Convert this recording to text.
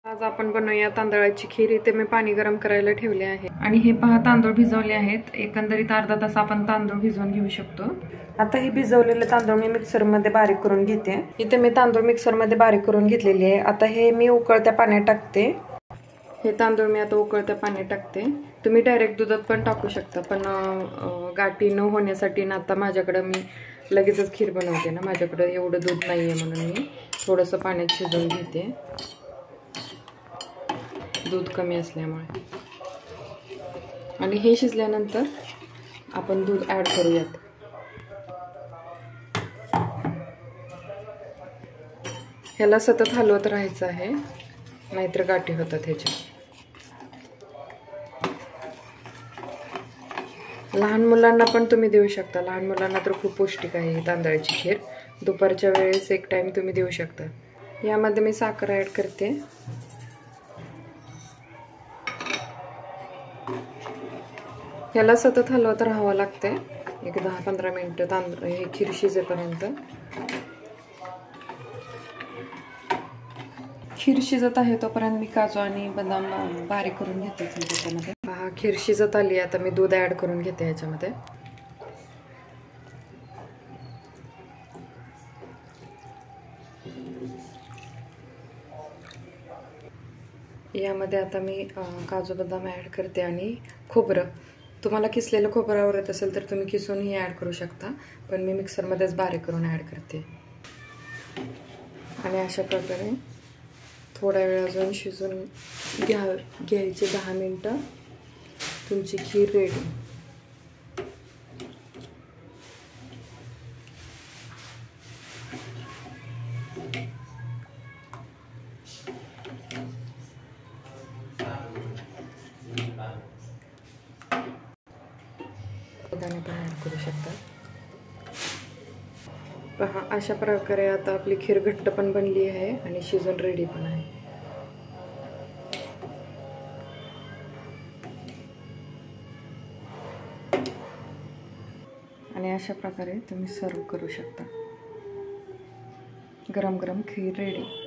आज आपण बनवूया तांदळाची खीर। इथे मी पाणी गरम करायला ठेवले आहे आणि हे पहा तांदूळ भिजवले आहेत। एकंदरीत अर्धा तास आपण तांदूळ भिजवून घेऊ शकतो। आता हे भिजवलेले तांदूळ मी मिक्सर मध्ये बारीक करून घेते। इथे मी तांदूळ मिक्सर मध्ये बारीक करून घेतलेले आहे। आता हे मी उकळत्या पाण्यात टाकते। हे तांदूळ मी आता उकळत्या पाण्यात टाकते। तुम्ही डायरेक्ट दुधात पण टाकू शकता, पण गाठी न होण्यासाठी ना आता माझ्याकडे मी लगेचच खीर बनवते ना, माझ्याकडे एवढं दूध नाहीये म्हणून मी थोडंसं पाण्यात शिजवून घेते, दूध कमी असल्यामुळे। आणि हे शिजल्यानंतर आपण दूध ऍड करूयात। ह्याला सतत हलवत राहायचं आहे, नाहीतर गाठी होतात ह्याच्या। लहान मुलांना पण तुम्ही देऊ शकता, लहान मुलांना तर खूप पौष्टिक आहे ही तांदळाची खीर। दुपारच्या वेळेस एक टाइम तुम्ही देऊ शकता। यामध्ये मी साखर ऍड करते। ह्याला सतत हलवत राहावं लागते, एक 10-15 मिनिटं तांदूळ हे खीर शिजेपर्यंत। खीर शिजत आहे तोपर्यंत मी काजू आणि बदाम बारीक करून घेते त्याच्यामध्ये। पहा खीर शिजत आली, आता मी दूध ऍड करून घेते ह्याच्यामध्ये। यामध्ये आता मी काजू बदाम ऍड करते आणि खोबरं। तुम्हाला किसलेलं खोबरं आवडत असेल तर तुम्ही किसूनही ऍड करू शकता, पण मी मिक्सरमध्येच बारीक करून ऍड करते। आणि अशा प्रकारे थोडा वेळ अजून शिजून घ्यायचे, 10 मिनिटं। तुमची खीर रेडी। दाणे पण ऍड करू शकता। पहा अशा प्रकारे आता आपली खीर घट्ट पण बनली आहे आणि शिजून रेडी पण आहे। आणि अशा प्रकारे तुम्ही सर्व करू शकता। गरम गरम खीर रेडी।